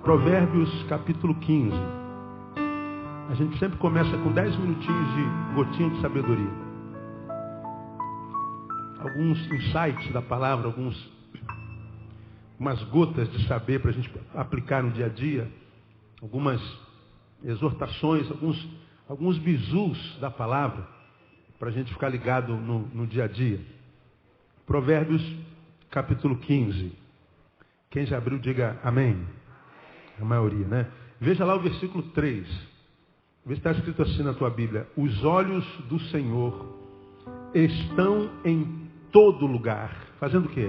Provérbios capítulo 15. A gente sempre começa com 10 minutinhos de gotinha de sabedoria. Alguns insights da palavra, algumas gotas de saber para a gente aplicar no dia a dia, algumas exortações, alguns bizus da palavra, para a gente ficar ligado no dia a dia. Provérbios capítulo 15. Quem já abriu, diga amém. A maioria, né? Veja lá o versículo 3. Vê se está escrito assim na tua Bíblia. Os olhos do Senhor estão em todo lugar. Fazendo o quê?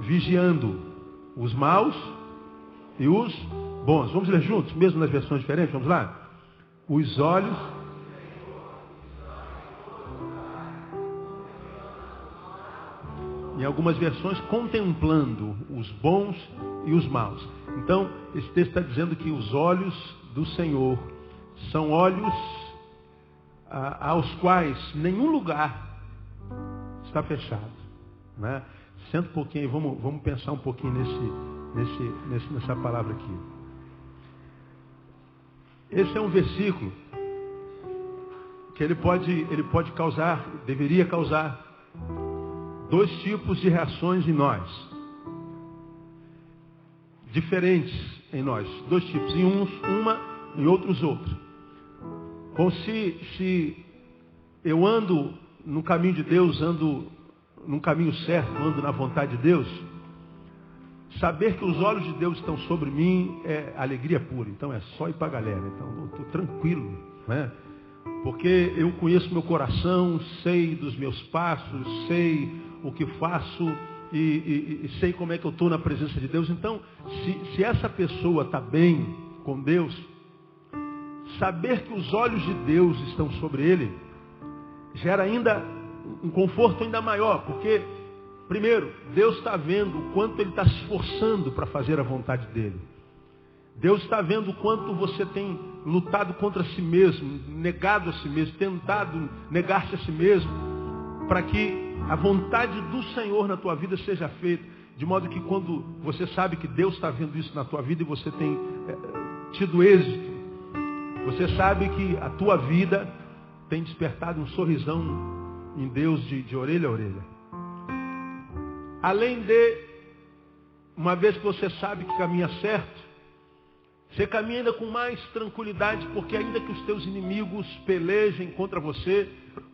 Vigiando os maus e os bons. Vamos ler juntos, mesmo nas versões diferentes? Vamos lá? Os olhos... Em algumas versões, contemplando os bons e os maus. Então, esse texto está dizendo que os olhos do Senhor são olhos aos quais nenhum lugar está fechado. Né? Senta um pouquinho e vamos pensar um pouquinho nessa palavra aqui. Esse é um versículo que ele pode causar, deveria causar, dois tipos de reações em nós. Diferentes em nós. Dois tipos. Em uns, uma, em outros, outro. Como se eu ando no caminho de Deus, ando no caminho certo, ando na vontade de Deus, saber que os olhos de Deus estão sobre mim é alegria pura. Então é só ir para a galera. Então eu estou tranquilo, né? Porque eu conheço meu coração, sei dos meus passos, sei o que faço e sei como é que eu estou na presença de Deus. Então, se essa pessoa está bem com Deus, saber que os olhos de Deus estão sobre ele, gera ainda um conforto ainda maior. Porque, primeiro, Deus está vendo o quanto ele está se esforçando para fazer a vontade dele. Deus está vendo o quanto você tem lutado contra si mesmo, negado a si mesmo, tentado negar-se a si mesmo, para que a vontade do Senhor na tua vida seja feita. De modo que quando você sabe que Deus está vendo isso na tua vida e você tem tido êxito, você sabe que a tua vida tem despertado um sorrisão em Deus de orelha a orelha. Além de, uma vez que você sabe que caminha certo, você caminha ainda com mais tranquilidade, porque ainda que os teus inimigos pelejem contra você,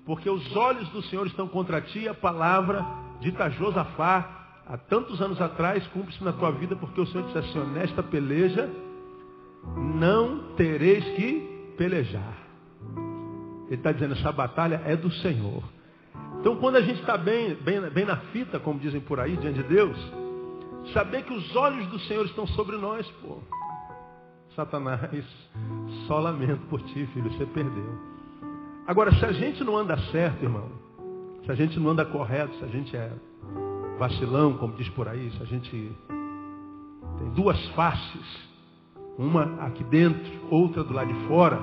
porque os olhos do Senhor estão contra ti, a palavra dita a Josafá, há tantos anos atrás, cumpre-se na tua vida, porque o Senhor disse assim: nesta peleja não tereis que pelejar. Ele está dizendo, essa batalha é do Senhor. Então quando a gente está bem na fita, como dizem por aí, diante de Deus, saber que os olhos do Senhor estão sobre nós, pô. Satanás, só lamento por ti, filho, você perdeu. Agora, se a gente não anda certo, irmão, se a gente não anda correto, se a gente é vacilão, como diz por aí, se a gente tem duas faces, uma aqui dentro, outra do lado de fora,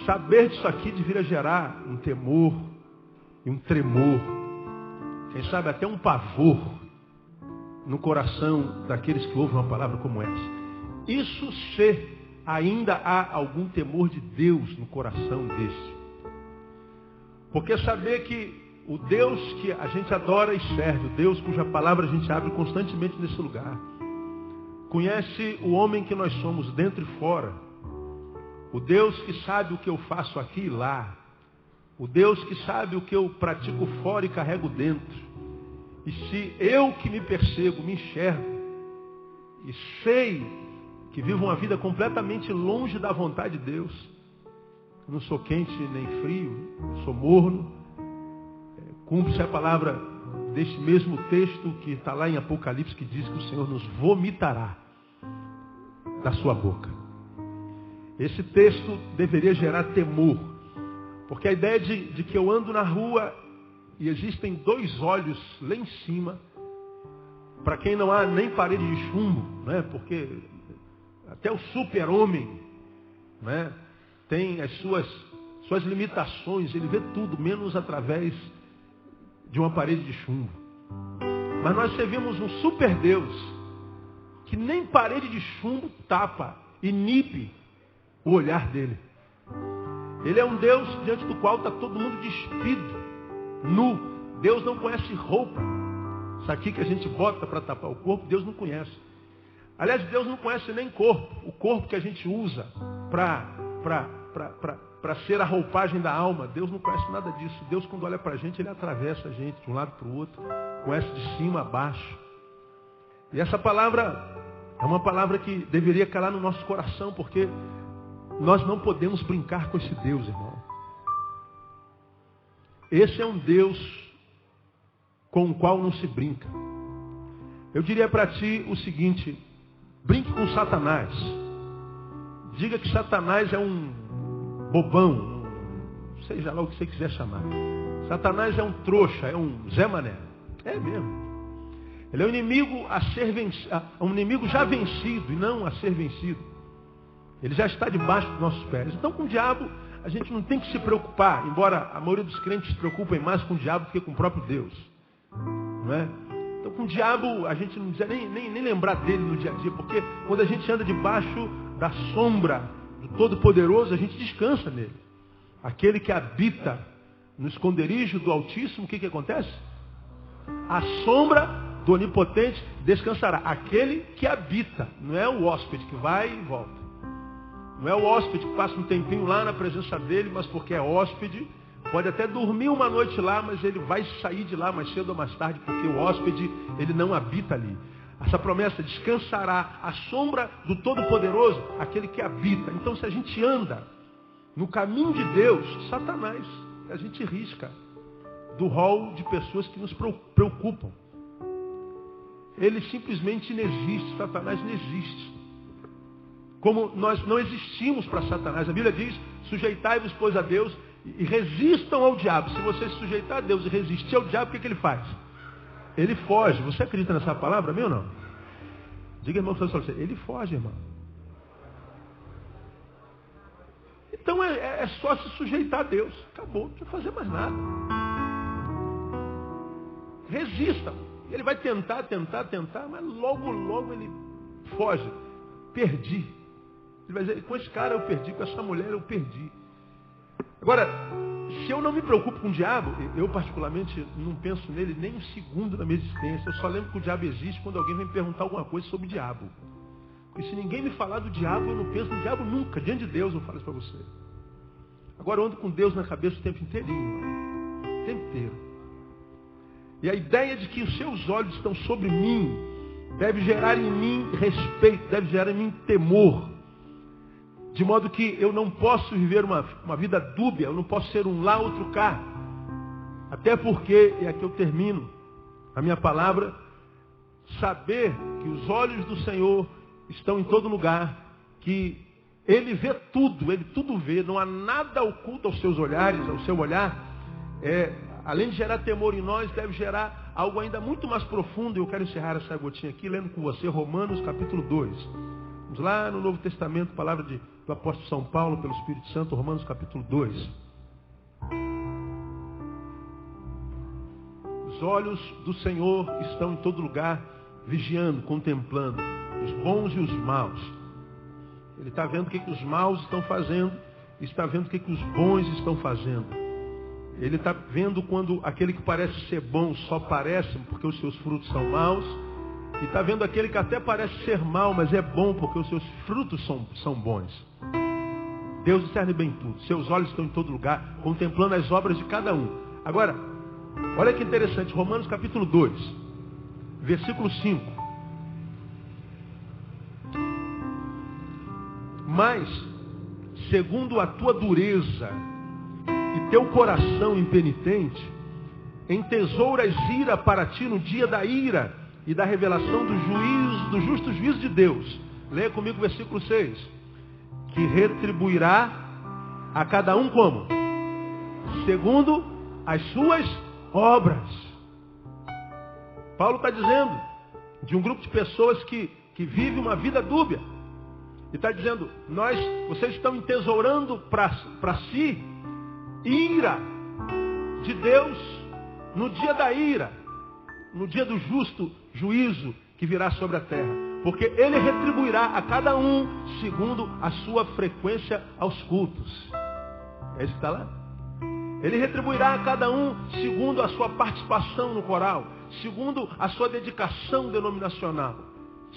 saber disso aqui deveria gerar um temor e um tremor, quem sabe até um pavor no coração daqueles que ouvem uma palavra como essa. Isso se ainda há algum temor de Deus no coração desse. Porque saber que o Deus que a gente adora e serve, o Deus cuja palavra a gente abre constantemente nesse lugar, conhece o homem que nós somos dentro e fora. O Deus que sabe o que eu faço aqui e lá. O Deus que sabe o que eu pratico fora e carrego dentro. E se eu que me percebo, me enxergo e sei que vivo uma vida completamente longe da vontade de Deus. Eu não sou quente nem frio, sou morno. Cumpre-se a palavra deste mesmo texto que está lá em Apocalipse, que diz que o Senhor nos vomitará da sua boca. Esse texto deveria gerar temor, porque a ideia de que eu ando na rua e existem dois olhos lá em cima, para quem não há nem parede de chumbo, né? Porque até o super-homem, né, tem as suas limitações, ele vê tudo, menos através de uma parede de chumbo. Mas nós servimos um super Deus, que nem parede de chumbo tapa, inibe o olhar dele. Ele é um Deus diante do qual está todo mundo despido, nu. Deus não conhece roupa. Isso aqui que a gente bota para tapar o corpo, Deus não conhece. Aliás, Deus não conhece nem corpo. O corpo que a gente usa para ser a roupagem da alma, Deus não conhece nada disso. Deus, quando olha para a gente, Ele atravessa a gente de um lado para o outro, conhece de cima a baixo. E essa palavra é uma palavra que deveria calar no nosso coração, porque nós não podemos brincar com esse Deus, irmão. Esse é um Deus com o qual não se brinca. Eu diria para ti o seguinte: brinque com Satanás. Diga que Satanás é um bobão, seja lá o que você quiser chamar. Satanás é um trouxa, é um Zé Mané. É mesmo. Ele é um inimigo a ser vencido, um inimigo já vencido e não a ser vencido. Ele já está debaixo dos nossos pés. Então, com o diabo, a gente não tem que se preocupar, embora a maioria dos crentes se preocupem mais com o diabo do que com o próprio Deus. Não é? Então, com o diabo, a gente não precisa nem lembrar dele no dia a dia, porque quando a gente anda debaixo da sombra do Todo-Poderoso, a gente descansa nele. Aquele que habita no esconderijo do Altíssimo, o que acontece? A sombra do Onipotente descansará. Aquele que habita, não é o hóspede que vai e volta. Não é o hóspede que passa um tempinho lá na presença dele, mas porque é hóspede, pode até dormir uma noite lá, mas ele vai sair de lá mais cedo ou mais tarde, porque o hóspede, ele não habita ali. Essa promessa: descansará a sombra do Todo-Poderoso, aquele que habita. Então, se a gente anda no caminho de Deus, Satanás, a gente risca do rol de pessoas que nos preocupam. Ele simplesmente não existe. Satanás não existe. Como nós não existimos para Satanás. A Bíblia diz: sujeitai-vos, pois, a Deus e resistam ao diabo. Se você se sujeitar a Deus e resistir ao diabo, o que ele faz? Ele foge. Você acredita nessa palavra, meu ou não? Diga, irmão, ele foge, irmão. Então é só se sujeitar a Deus. Acabou, não precisa fazer mais nada. Resista. Ele vai tentar, mas logo ele foge. Perdi. Ele vai dizer: com esse cara eu perdi, com essa mulher eu perdi. Agora, se eu não me preocupo com o diabo, eu particularmente não penso nele nem um segundo na minha existência. Eu só lembro que o diabo existe quando alguém vem perguntar alguma coisa sobre o diabo. E se ninguém me falar do diabo, eu não penso no diabo nunca. Diante de Deus eu falo isso para você. Agora eu ando com Deus na cabeça o tempo inteirinho. O tempo inteiro. E a ideia de que os seus olhos estão sobre mim deve gerar em mim respeito, deve gerar em mim temor. De modo que eu não posso viver uma vida dúbia, eu não posso ser um lá, outro cá. Até porque, e aqui eu termino a minha palavra, saber que os olhos do Senhor estão em todo lugar, que Ele vê tudo, Ele tudo vê, não há nada oculto aos seus olhares, ao seu olhar. Além de gerar temor em nós, deve gerar algo ainda muito mais profundo. E eu quero encerrar essa gotinha aqui, lendo com você Romanos capítulo 2. Vamos lá no Novo Testamento, palavra do apóstolo São Paulo, pelo Espírito Santo, Romanos capítulo 2. Os olhos do Senhor estão em todo lugar, vigiando, contemplando os bons e os maus. Ele está vendo o que os maus estão fazendo, e está vendo o que os bons estão fazendo. Ele está vendo quando aquele que parece ser bom só parece porque os seus frutos são maus. E está vendo aquele que até parece ser mau, mas é bom porque os seus frutos são bons. Deus discerne bem tudo. Seus olhos estão em todo lugar, contemplando as obras de cada um. Agora, olha que interessante. Romanos capítulo 2, versículo 5. Mas, segundo a tua dureza e teu coração impenitente, entesouras ira para ti no dia da ira e da revelação do justo juízo de Deus. Leia comigo o versículo 6. Que retribuirá a cada um como? Segundo as suas obras. Paulo está dizendo de um grupo de pessoas que vive uma vida dúbia. E está dizendo: vocês estão entesourando para si ira de Deus no dia da ira, no dia do justo juízo que virá sobre a terra. Porque ele retribuirá a cada um segundo a sua frequência aos cultos. É isso que está lá? Ele retribuirá a cada um segundo a sua participação no coral, segundo a sua dedicação denominacional,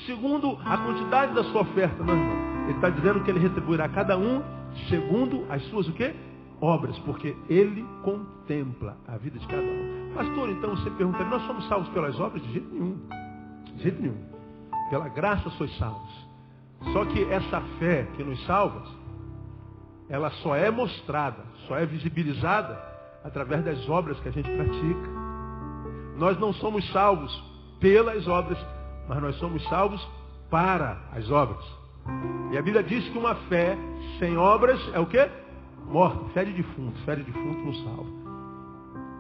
segundo a quantidade da sua oferta. Não, irmão. Ele está dizendo que ele retribuirá a cada um segundo as suas o quê? Obras, porque ele contempla a vida de cada um. Pastor, então você pergunta, nós somos salvos pelas obras? De jeito nenhum. De jeito nenhum. Pela graça sois salvos. Só que essa fé que nos salva, ela só é mostrada, só é visibilizada através das obras que a gente pratica. Nós não somos salvos pelas obras, mas nós somos salvos para as obras. E a Bíblia diz que uma fé sem obras é o quê? Morta. Fé de defunto não salva.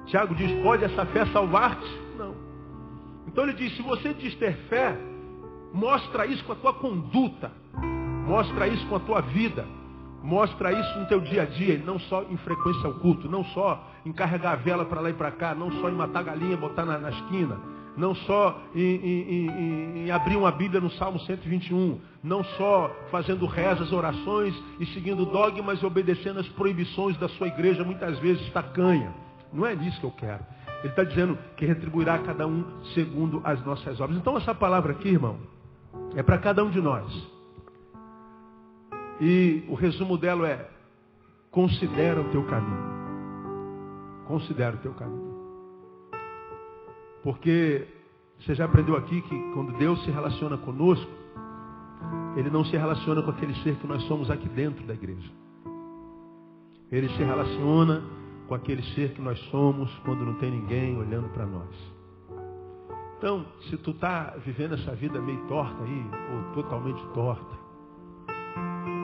Tiago diz, pode essa fé salvar-te? Não. Então ele diz, se você diz ter fé, mostra isso com a tua conduta, mostra isso com a tua vida, mostra isso no teu dia a dia, e não só em frequência ao culto, não só em carregar a vela para lá e para cá, não só em matar galinha e botar na esquina, não só em abrir uma Bíblia no Salmo 121, não só fazendo rezas, orações e seguindo dogmas e obedecendo as proibições da sua igreja, muitas vezes tacanha. Não é isso que eu quero. Ele está dizendo que retribuirá a cada um segundo as nossas obras. Então essa palavra aqui, irmão, é para cada um de nós. E o resumo dela é: considera o teu caminho. Considera o teu caminho. Porque você já aprendeu aqui que quando Deus se relaciona conosco, Ele não se relaciona com aquele ser que nós somos aqui dentro da igreja. Ele se relaciona com aquele ser que nós somos quando não tem ninguém olhando para nós. Então, se tu está vivendo essa vida meio torta aí, ou totalmente torta,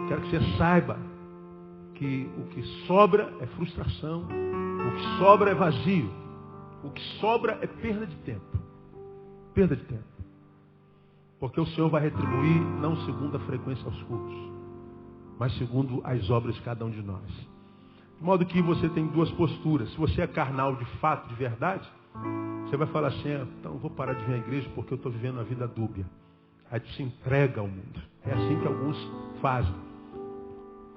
quero que você saiba que o que sobra é frustração, o que sobra é vazio, o que sobra é perda de tempo. Perda de tempo. Porque o Senhor vai retribuir não segundo a frequência aos cultos, mas segundo as obras de cada um de nós. De modo que você tem duas posturas. Se você é carnal de fato, de verdade, você vai falar assim, então eu vou parar de vir à igreja porque eu estou vivendo uma vida dúbia. Aí tu se entrega ao mundo. É assim que alguns fazem.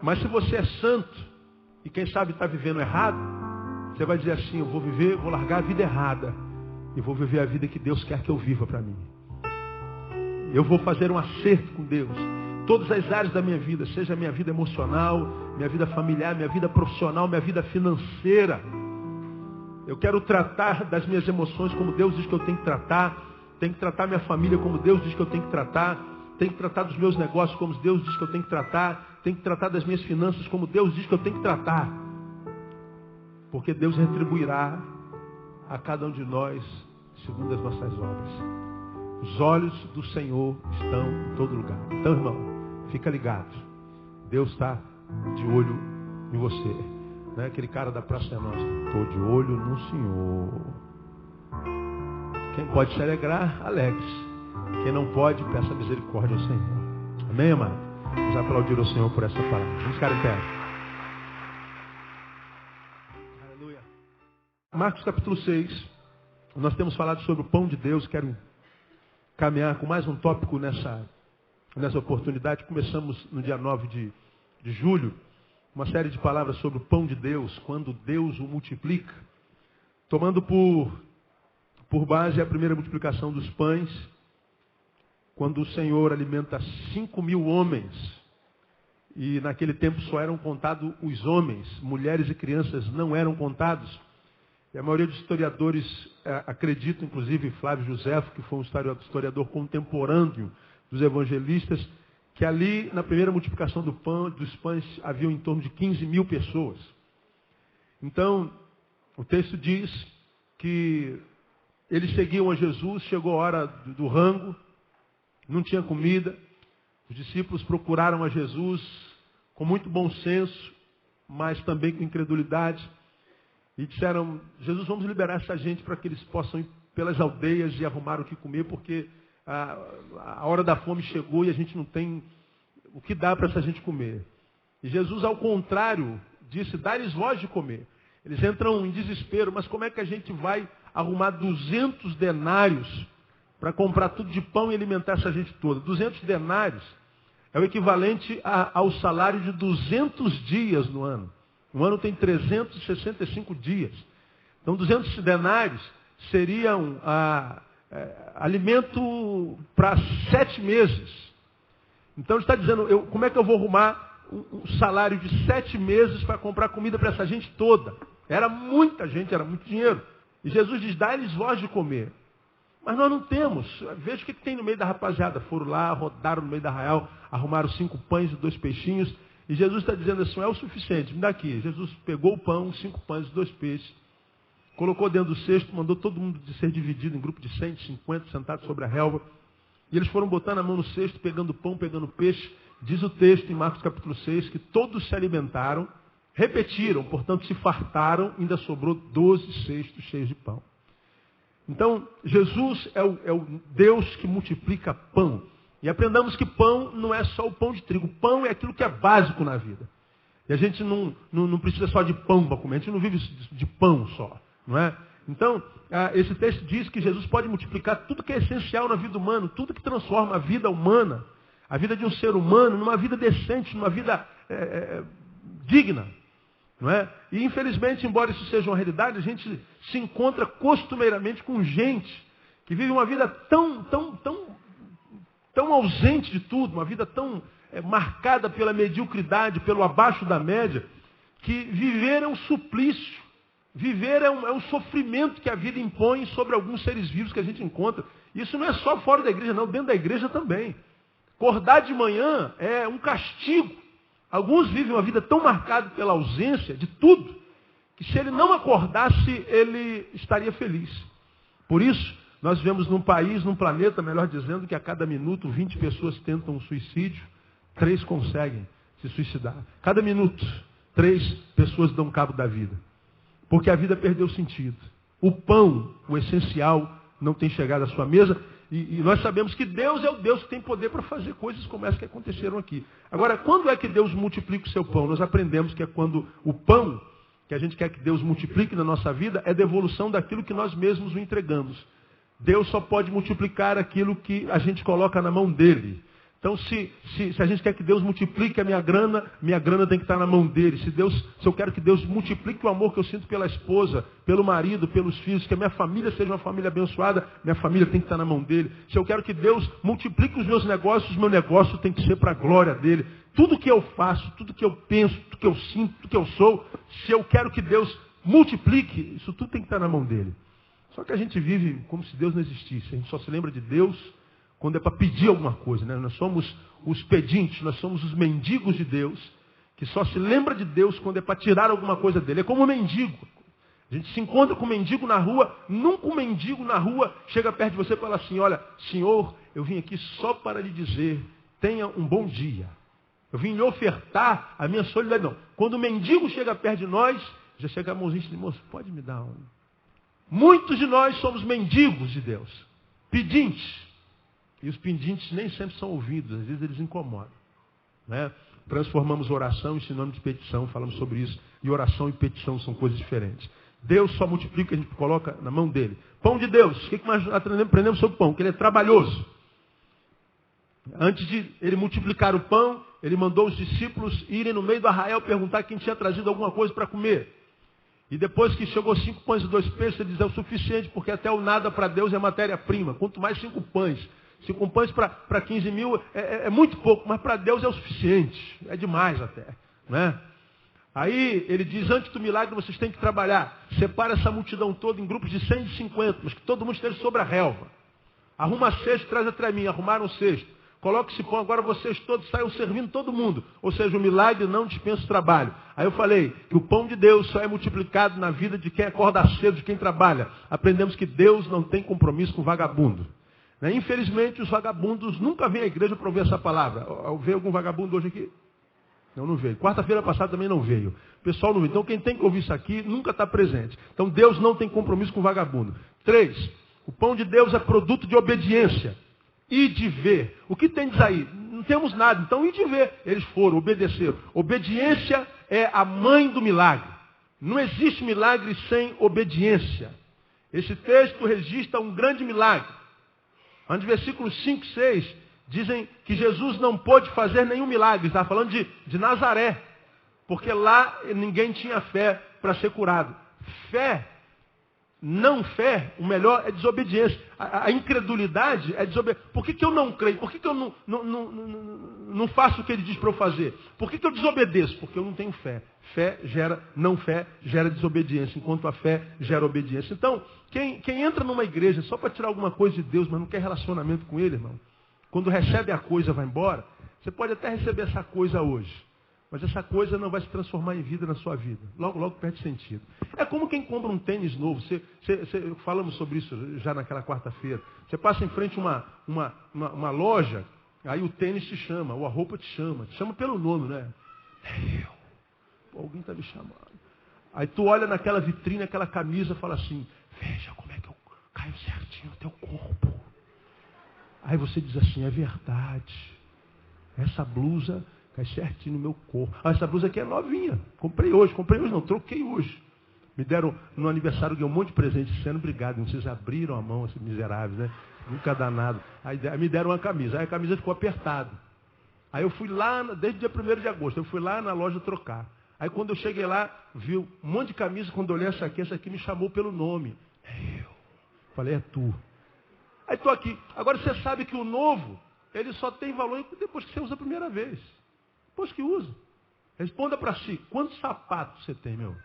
Mas se você é santo, e quem sabe está vivendo errado, você vai dizer assim, eu vou largar a vida errada, e vou viver a vida que Deus quer que eu viva para mim. Eu vou fazer um acerto com Deus. Todas as áreas da minha vida, seja a minha vida emocional, minha vida familiar, minha vida profissional, minha vida financeira. Eu quero tratar das minhas emoções como Deus diz que eu tenho que tratar minha família como Deus diz que eu tenho que tratar dos meus negócios como Deus diz que eu tenho que tratar das minhas finanças como Deus diz que eu tenho que tratar. Porque Deus retribuirá a cada um de nós segundo as nossas obras. Os olhos do Senhor estão em todo lugar. Então, irmão, fica ligado. Deus está de olho em você. Não é aquele cara da Praça é Nossa. Estou de olho no Senhor. Quem pode se alegrar, alegre-se. Quem não pode, peça misericórdia ao Senhor. Amém, amado? Vamos aplaudir ao Senhor por essa palavra. Vamos ficar em pé. Aleluia. Marcos capítulo 6. Nós temos falado sobre o pão de Deus. Quero caminhar com mais um tópico nessa oportunidade. Começamos no dia 9 de julho, uma série de palavras sobre o pão de Deus, quando Deus o multiplica, tomando por base a primeira multiplicação dos pães, quando o Senhor alimenta 5.000 homens, e naquele tempo só eram contados os homens, mulheres e crianças não eram contados. E a maioria dos historiadores acredita, inclusive Flávio Joséfo, que foi um historiador contemporâneo dos evangelistas, que ali, na primeira multiplicação dos pães, haviam em torno de 15.000 pessoas. Então, o texto diz que eles seguiam a Jesus, chegou a hora do rango, não tinha comida, os discípulos procuraram a Jesus com muito bom senso, mas também com incredulidade, e disseram, Jesus, vamos liberar essa gente para que eles possam ir pelas aldeias e arrumar o que comer, porque a hora da fome chegou e a gente não tem o que dá para essa gente comer. E Jesus, ao contrário, disse, dá-lhes vós de comer. Eles entram em desespero, mas como é que a gente vai arrumar 200 denários para comprar tudo de pão e alimentar essa gente toda. 200 denários é o equivalente ao salário de 200 dias no ano. Um ano tem 365 dias. Então 200 denários seriam alimento para 7 meses. Então ele está dizendo, como é que eu vou arrumar um salário de 7 meses para comprar comida para essa gente toda? Era muita gente, era muito dinheiro. E Jesus diz, dá-lhes voz de comer. Mas nós não temos. Veja o que tem no meio da rapaziada. Foram lá, rodaram no meio da arraial, arrumaram 5 pães e 2 peixinhos. E Jesus está dizendo assim, não é o suficiente, me dá aqui. Jesus pegou o pão, 5 pães e 2 peixes, colocou dentro do cesto, mandou todo mundo ser dividido em grupo de 150, sentados sobre a relva. E eles foram botando a mão no cesto, pegando pão, pegando peixe. Diz o texto em Marcos capítulo 6, que todos se alimentaram, repetiram, portanto se fartaram, ainda sobrou 12 cestos cheios de pão. Então, Jesus é o Deus que multiplica pão. E aprendamos que pão não é só o pão de trigo. Pão é aquilo que é básico na vida. E a gente não precisa só de pão para comer. A gente não vive de pão só. Não é? Então, esse texto diz que Jesus pode multiplicar tudo que é essencial na vida humana. Tudo que transforma a vida humana, a vida de um ser humano, numa vida decente, numa vida digna. Não é? E infelizmente, embora isso seja uma realidade, a gente se encontra costumeiramente com gente que vive uma vida tão ausente de tudo, uma vida tão marcada pela mediocridade, pelo abaixo da média, que viver é um suplício, viver é um sofrimento que a vida impõe sobre alguns seres vivos que a gente encontra. Isso não é só fora da igreja, não, dentro da igreja também. Acordar de manhã é um castigo. Alguns vivem uma vida tão marcada pela ausência de tudo, que se ele não acordasse, ele estaria feliz. Por isso, nós vivemos num país, num planeta, melhor dizendo, que a cada minuto 20 pessoas tentam um suicídio, 3 conseguem se suicidar. Cada minuto, 3 pessoas dão cabo da vida. Porque a vida perdeu sentido. O pão, o essencial, não tem chegado à sua mesa. E nós sabemos que Deus é o Deus que tem poder para fazer coisas como essa que aconteceram aqui. Agora, quando é que Deus multiplica o seu pão? Nós aprendemos que é quando o pão que a gente quer que Deus multiplique na nossa vida é devolução daquilo que nós mesmos o entregamos. Deus só pode multiplicar aquilo que a gente coloca na mão dele. Então, se a gente quer que Deus multiplique a minha grana tem que estar na mão dele. Se eu quero que Deus multiplique o amor que eu sinto pela esposa, pelo marido, pelos filhos, que a minha família seja uma família abençoada, minha família tem que estar na mão dele. Se eu quero que Deus multiplique os meus negócios, meu negócio tem que ser para a glória dele. Tudo que eu faço, tudo que eu penso, tudo que eu sinto, tudo que eu sou, se eu quero que Deus multiplique, isso tudo tem que estar na mão dele. Só que a gente vive como se Deus não existisse. A gente só se lembra de Deus quando é para pedir alguma coisa, né? Nós somos os pedintes, nós somos os mendigos de Deus, que só se lembra de Deus quando é para tirar alguma coisa dele. É como um mendigo. A gente se encontra com um mendigo na rua, nunca um mendigo na rua chega perto de você e fala assim, olha, senhor, eu vim aqui só para lhe dizer, tenha um bom dia. Eu vim lhe ofertar a minha solidariedade. Não. Quando o mendigo chega perto de nós, já chega a mãozinha e diz, moço, pode me dar um. Muitos de nós somos mendigos de Deus, pedintes. E os pedintes nem sempre são ouvidos, às vezes eles incomodam. Né? Transformamos oração em sinônimo de petição, falamos sobre isso. E oração e petição são coisas diferentes. Deus só multiplica o que a gente coloca na mão dele. Pão de Deus, o que nós aprendemos sobre o pão? Que ele é trabalhoso. Antes de ele multiplicar o pão, ele mandou os discípulos irem no meio do arraial perguntar quem tinha trazido alguma coisa para comer. E depois que chegou 5 pães e 2 peixes, ele diz, é o suficiente, porque até o nada para Deus é matéria-prima. Quanto mais 5 pães. 5 pães para 15 mil é muito pouco, mas para Deus é o suficiente. É demais até. Né? Aí ele diz, antes do milagre vocês têm que trabalhar. Separa essa multidão toda em grupos de 150, mas que todo mundo esteja sobre a relva. Arruma cesto, traz até mim. Arrumaram o cesto. Coloque esse pão, agora vocês todos saiam servindo todo mundo. Ou seja, o milagre não dispensa o trabalho. Aí eu falei que o pão de Deus só é multiplicado na vida de quem acorda cedo, de quem trabalha. Aprendemos que Deus não tem compromisso com vagabundo. Infelizmente, os vagabundos nunca vêm à igreja para ouvir essa palavra. Veio algum vagabundo hoje aqui? Não veio. Quarta-feira passada também não veio. O pessoal não veio. Então, quem tem que ouvir isso aqui nunca está presente. Então, Deus não tem compromisso com o vagabundo. 3. O pão de Deus é produto de obediência. E de ver. O que tem diz aí? Não temos nada. Então, e de ver? Eles foram, obedeceram. Obediência é a mãe do milagre. Não existe milagre sem obediência. Esse texto registra um grande milagre. Onde versículos 5 e 6 dizem que Jesus não pôde fazer nenhum milagre. Está falando de Nazaré. Porque lá ninguém tinha fé para ser curado. Fé, não fé, o melhor é desobediência. A incredulidade é desobediência. Por que eu não creio? Por que eu não faço o que ele diz para eu fazer? Por que eu desobedeço? Porque eu não tenho fé. Não fé gera desobediência, enquanto a fé gera obediência. Então, quem entra numa igreja só para tirar alguma coisa de Deus, mas não quer relacionamento com ele, irmão, quando recebe a coisa, vai embora, você pode até receber essa coisa hoje. Mas essa coisa não vai se transformar em vida na sua vida. Logo, logo perde sentido. É como quem compra um tênis novo. Falamos sobre isso já naquela quarta-feira. Você passa em frente a uma loja, aí o tênis te chama, ou a roupa te chama pelo nome, né? Pô, alguém está me chamando. Aí tu olha naquela vitrine, aquela camisa, fala assim, veja como é que eu caio certinho no teu corpo. Aí você diz assim, é verdade. Essa blusa cai certinho no meu corpo. Essa blusa aqui é novinha. Comprei hoje não, troquei hoje. Me deram no aniversário, ganhei um monte de presente sendo obrigado. Vocês abriram a mão, esses miseráveis, né? Nunca dá nada. Aí me deram uma camisa. Aí a camisa ficou apertada. Aí eu fui lá, desde o dia 1º de agosto, eu fui lá na loja trocar. Aí quando eu cheguei lá, vi um monte de camisa. Quando eu olhei essa aqui me chamou pelo nome. Eu falei, é tu. Aí estou aqui. Agora você sabe que o novo, ele só tem valor depois que você usa a primeira vez. Depois que usa. Responda para si, quantos sapatos você tem, meu?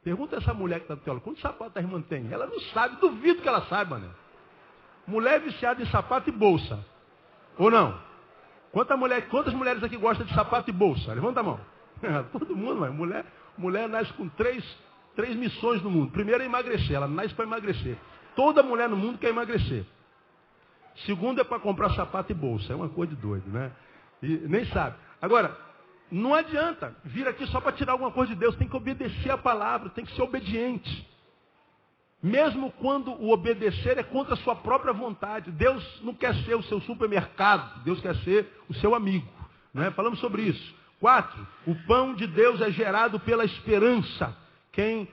Pergunta a essa mulher que está do teu lado, quantos sapatos a irmã tem? Ela não sabe, duvido que ela saiba, né? Mulher viciada em sapato e bolsa. Ou não? Quantas mulheres aqui gostam de sapato e bolsa? Levanta a mão. Todo mundo, mas mulher nasce com três missões no mundo. Primeiro é emagrecer, ela nasce para emagrecer. Toda mulher no mundo quer emagrecer. Segundo é para comprar sapato e bolsa. É uma coisa de doido, né? E nem sabe. Agora, não adianta vir aqui só para tirar alguma coisa de Deus. Tem que obedecer a palavra, tem que ser obediente. Mesmo quando o obedecer é contra a sua própria vontade. Deus não quer ser o seu supermercado. Deus quer ser o seu amigo. Né? Falamos sobre isso. 4. O pão de Deus é gerado pela esperança. Quem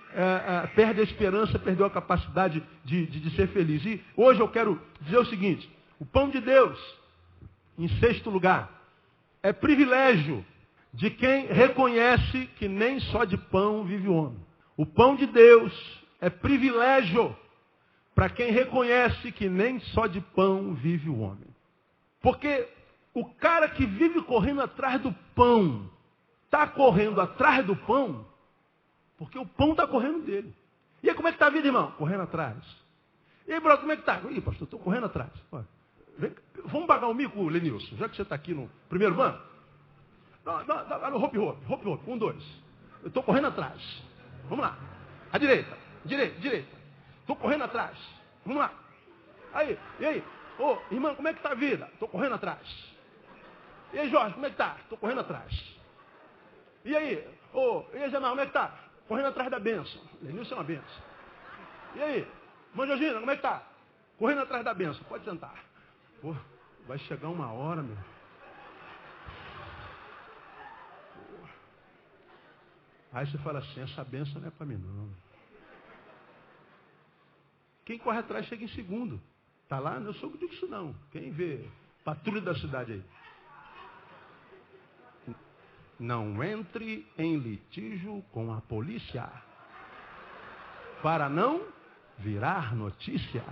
perde a esperança perdeu a capacidade de ser feliz. E hoje eu quero dizer o seguinte. O pão de Deus, em 6º lugar, é privilégio de quem reconhece que nem só de pão vive o homem. O pão de Deus é privilégio para quem reconhece que nem só de pão vive o homem. Porque o cara que vive correndo atrás do pão, está correndo atrás do pão, porque o pão está correndo dele. E aí como é que está a vida, irmão? Correndo atrás. E aí, brother, como é que está? Ih, pastor, estou correndo atrás. Vamos pagar um mico, Lenilson, já que você está aqui no primeiro banco. No hop. 1, 2. Eu estou correndo atrás. Vamos lá. À direita. Estou correndo atrás. Vamos lá. E aí? Ô, irmão, como é que está a vida? Estou correndo atrás. E aí, Jorge, como é que está? Estou correndo atrás. E aí? E aí, Genal, como é que está? Correndo atrás da bênção. Lenilson é uma bênção. E aí? Irmã Georgina, como é que está? Correndo atrás da bênção. Pode sentar. Pô, vai chegar uma hora, meu. Aí você fala assim, essa bênção não é para mim não. Quem corre atrás chega em segundo. Está lá? Eu sou que digo isso não. Quem vê patrulha da cidade aí. Não entre em litígio com a polícia. Para não virar notícia.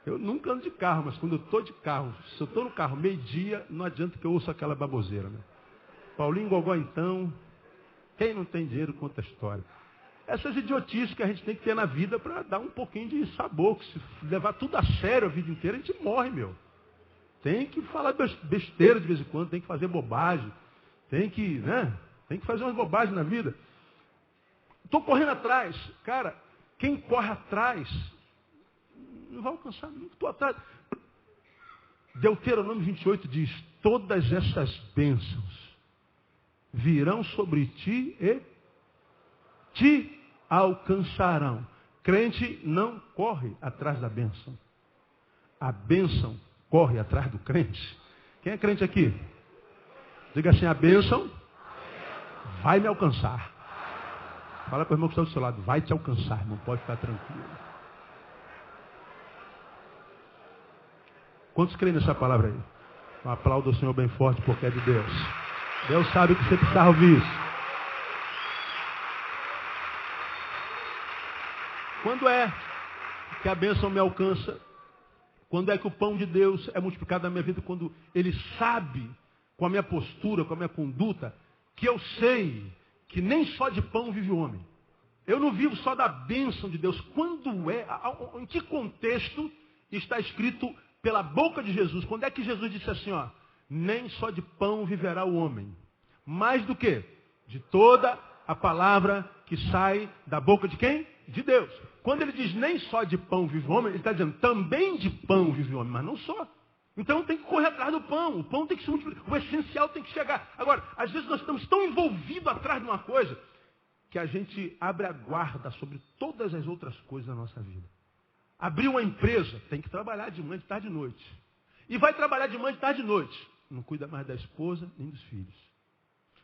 Eu nunca ando de carro, mas quando eu estou de carro, se eu estou no carro meio-dia, não adianta que eu ouça aquela baboseira, né? Paulinho Gogó, então, quem não tem dinheiro conta a história. Essas idiotices que a gente tem que ter na vida para dar um pouquinho de sabor, que se levar tudo a sério a vida inteira, a gente morre, meu. Tem que falar besteira de vez em quando, tem que fazer bobagem, tem que fazer umas bobagens na vida. Estou correndo atrás. Cara, quem corre atrás não vai alcançar nunca. Estou atrás. Deuteronômio 28 diz, todas essas bênçãos virão sobre ti e te alcançarão. Crente não corre atrás da bênção. A bênção corre atrás do crente. Quem é crente aqui? Diga assim, a bênção vai me alcançar. Fala para o irmão que está do seu lado, vai te alcançar, não pode ficar tranquilo. Quantos creem nessa palavra aí? Um aplauso ao Senhor bem forte, porque é de Deus. Deus sabe que você precisa ouvir isso. Quando é que a bênção me alcança? Quando é que o pão de Deus é multiplicado na minha vida? Quando Ele sabe, com a minha postura, com a minha conduta, que eu sei que nem só de pão vive o homem. Eu não vivo só da bênção de Deus. Quando é? Em que contexto está escrito pela boca de Jesus? Quando é que Jesus disse assim, ó, nem só de pão viverá o homem? Mais do que? De toda a palavra que sai da boca de quem? De Deus. Quando ele diz nem só de pão vive o homem, ele está dizendo também de pão vive o homem, mas não só. Então tem que correr atrás do pão. O pão tem que se multiplicar. O essencial tem que chegar. Agora, às vezes nós estamos tão envolvidos atrás de uma coisa que a gente abre a guarda sobre todas as outras coisas da nossa vida. Abrir uma empresa, tem que trabalhar de manhã, de tarde e de noite. E vai trabalhar de manhã, de tarde e de noite. Não cuida mais da esposa nem dos filhos.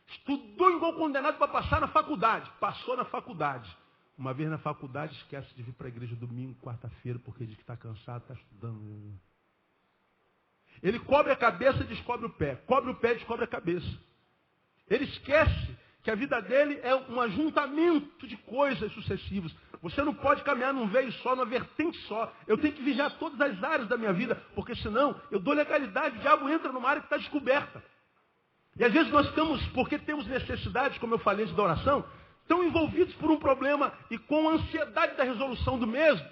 Estudou igual condenado para passar na faculdade. Passou na faculdade. Uma vez na faculdade, esquece de vir para a igreja domingo, quarta-feira, porque diz que está cansado, está estudando. Ele cobre a cabeça e descobre o pé. Cobre o pé e descobre a cabeça. Ele esquece que a vida dele é um ajuntamento de coisas sucessivas. Você não pode caminhar num veio só, numa vertente só. Eu tenho que vigiar todas as áreas da minha vida, porque senão eu dou legalidade, o diabo entra numa área que está descoberta. E às vezes nós estamos, porque temos necessidades, como eu falei antes da oração, tão envolvidos por um problema e com a ansiedade da resolução do mesmo,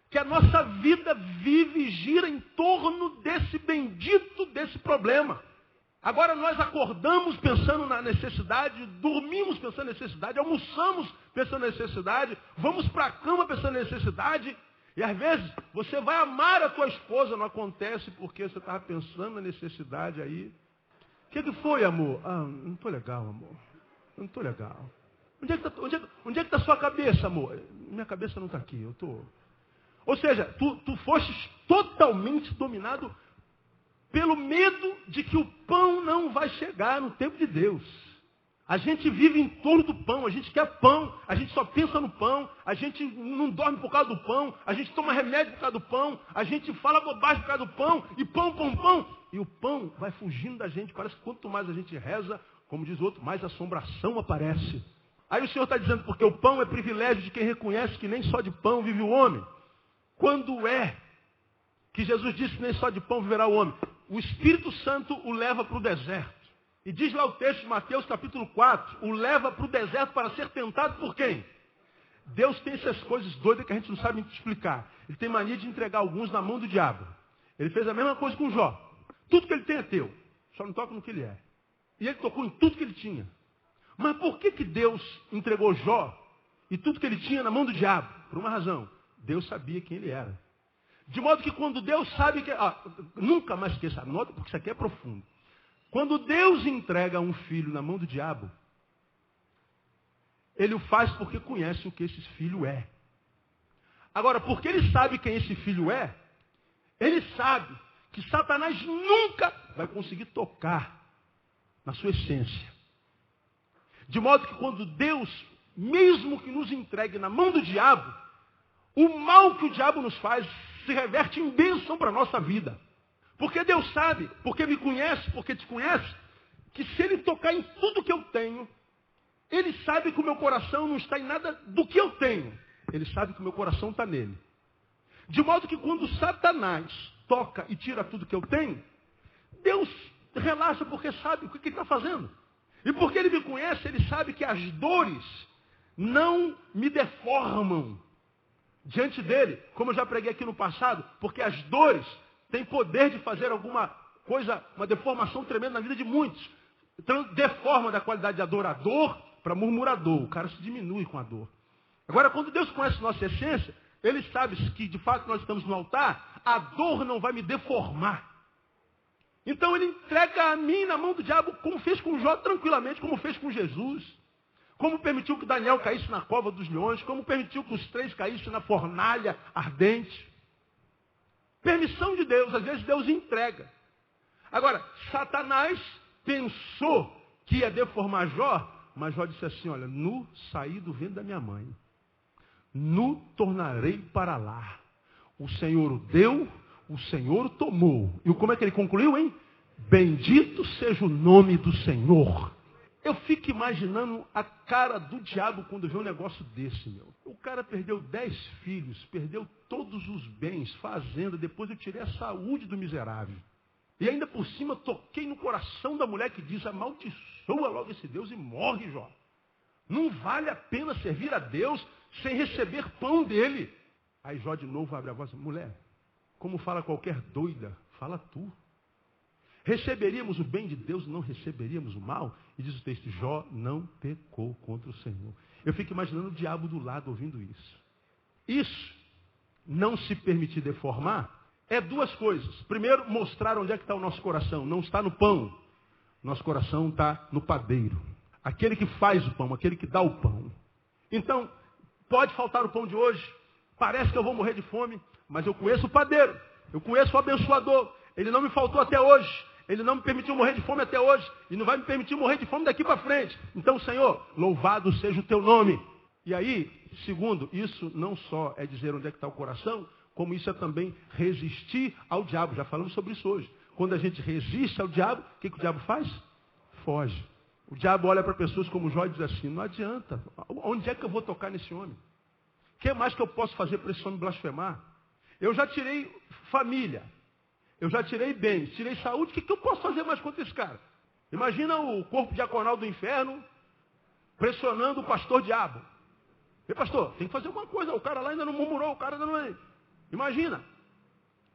que a nossa vida vive e gira em torno desse problema. Agora nós acordamos pensando na necessidade, dormimos pensando na necessidade, almoçamos pensando na necessidade, vamos para a cama pensando na necessidade, e às vezes você vai amar a tua esposa, não acontece porque você estava pensando na necessidade aí. O que foi, amor? Ah, não estou legal, amor. Não estou legal. Onde é que está a sua cabeça, amor? Minha cabeça não está aqui, eu estou... Ou seja, tu fostes totalmente dominado pelo medo de que o pão não vai chegar no tempo de Deus. A gente vive em torno do pão, a gente quer pão, a gente só pensa no pão, a gente não dorme por causa do pão, a gente toma remédio por causa do pão, a gente fala bobagem por causa do pão, e pão, pão, pão. E o pão vai fugindo da gente, parece que quanto mais a gente reza, como diz o outro, mais assombração aparece. Aí o Senhor está dizendo, porque o pão é privilégio de quem reconhece que nem só de pão vive o homem. Quando é que Jesus disse que nem só de pão viverá o homem? O Espírito Santo o leva para o deserto. E diz lá o texto de Mateus capítulo 4, o leva para o deserto para ser tentado por quem? Deus tem essas coisas doidas que a gente não sabe explicar. Ele tem mania de entregar alguns na mão do diabo. Ele fez a mesma coisa com Jó. Tudo que ele tem é teu, só não toca no que ele é. E ele tocou em tudo que ele tinha. Mas por que Deus entregou Jó e tudo que ele tinha na mão do diabo? Por uma razão. Deus sabia quem ele era. De modo que quando Deus sabe que... nunca mais esqueça, nota, porque isso aqui é profundo. Quando Deus entrega um filho na mão do diabo, ele o faz porque conhece o que esse filho é. Agora, porque ele sabe quem esse filho é, ele sabe que Satanás nunca vai conseguir tocar na sua essência. De modo que quando Deus, mesmo que nos entregue na mão do diabo, o mal que o diabo nos faz se reverte em bênção para a nossa vida. Porque Deus sabe, porque me conhece, porque te conhece, que se ele tocar em tudo que eu tenho, ele sabe que o meu coração não está em nada do que eu tenho. Ele sabe que o meu coração está nele. De modo que quando Satanás toca e tira tudo que eu tenho, Deus relaxa porque sabe o que ele está fazendo. E porque ele me conhece, ele sabe que as dores não me deformam diante dele, como eu já preguei aqui no passado, porque as dores têm poder de fazer alguma coisa, uma deformação tremenda na vida de muitos. Então, deforma da qualidade de adorador para murmurador. O cara se diminui com a dor. Agora, quando Deus conhece nossa essência, ele sabe que de fato nós estamos no altar, a dor não vai me deformar. Então ele entrega a mim na mão do diabo, como fez com Jó tranquilamente, como fez com Jesus. Como permitiu que Daniel caísse na cova dos leões, como permitiu que os 3 caíssem na fornalha ardente. Permissão de Deus, às vezes Deus entrega. Agora, Satanás pensou que ia deformar Jó, mas Jó disse assim, olha, nu saí do ventre da minha mãe, nu tornarei para lá. O Senhor o deu, o Senhor o tomou. E como é que ele concluiu, hein? Bendito seja o nome do Senhor. Eu fico imaginando a cara do diabo quando vê um negócio desse, meu. O cara perdeu 10 filhos, perdeu todos os bens, fazenda, depois eu tirei a saúde do miserável. E ainda por cima toquei no coração da mulher que diz, amaldiçoa logo esse Deus e morre, Jó. Não vale a pena servir a Deus sem receber pão dele. Aí Jó de novo abre a voz, mulher, como fala qualquer doida, fala tu. Receberíamos o bem de Deus, não receberíamos o mal? E diz o texto, Jó não pecou contra o Senhor. Eu fico imaginando o diabo do lado ouvindo isso. Isso, não se permitir deformar, é duas coisas. Primeiro, mostrar onde é que está o nosso coração. Não está no pão. Nosso coração está no padeiro. Aquele que faz o pão, aquele que dá o pão. Então, pode faltar o pão de hoje. Parece que eu vou morrer de fome, mas eu conheço o padeiro. Eu conheço o abençoador. Ele não me faltou até hoje. Ele não me permitiu morrer de fome até hoje. E não vai me permitir morrer de fome daqui para frente. Então, Senhor, louvado seja o teu nome. E aí, segundo, isso não só é dizer onde é que está o coração, como isso é também resistir ao diabo. Já falamos sobre isso hoje. Quando a gente resiste ao diabo, o que o diabo faz? Foge. O diabo olha para pessoas como Jó e diz assim, não adianta. Onde é que eu vou tocar nesse homem? O que mais que eu posso fazer para esse homem blasfemar? Eu já tirei família. Eu já tirei bens, tirei saúde. O que eu posso fazer mais contra esse cara? Imagina o corpo diaconal do inferno pressionando o pastor diabo. Ei, pastor, tem que fazer alguma coisa. O cara lá ainda não murmurou, o cara ainda não é. Imagina.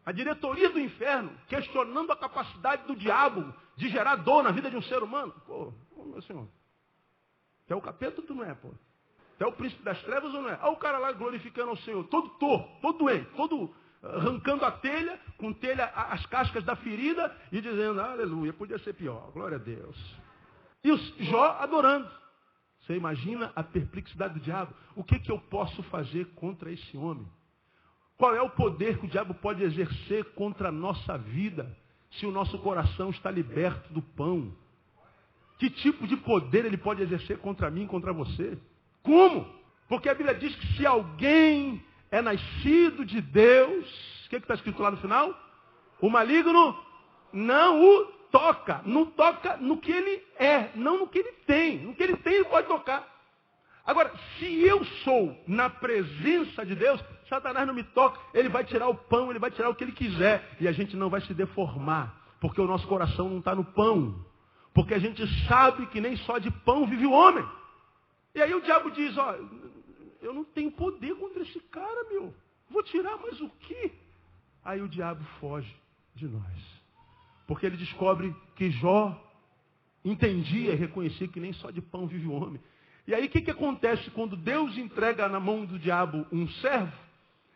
A diretoria do inferno questionando a capacidade do diabo de gerar dor na vida de um ser humano. Pô, meu senhor. Tu é o capeta ou tu não é, pô? Tu é o príncipe das trevas ou não é? Olha o cara lá glorificando ao Senhor, todo torto, todo doente, todo arrancando a telha, com telha as cascas da ferida e dizendo, aleluia, podia ser pior, glória a Deus. E o Jó adorando. Você imagina a perplexidade do diabo? O que eu posso fazer contra esse homem? Qual é o poder que o diabo pode exercer contra a nossa vida, se o nosso coração está liberto do pão? Que tipo de poder ele pode exercer contra mim, contra você? Como? Porque a Bíblia diz que se alguém é nascido de Deus, o que está escrito lá no final? O maligno não o toca. Não toca no que ele é, não no que ele tem. No que ele tem, ele pode tocar. Agora, se eu sou na presença de Deus, Satanás não me toca, ele vai tirar o pão, ele vai tirar o que ele quiser. E a gente não vai se deformar, porque o nosso coração não está no pão. Porque a gente sabe que nem só de pão vive o homem. E aí o diabo diz, eu não tenho poder contra esse cara, meu. Vou tirar mais o quê? Aí o diabo foge de nós. Porque ele descobre que Jó entendia e reconhecia que nem só de pão vive o homem. E aí o que acontece quando Deus entrega na mão do diabo um servo?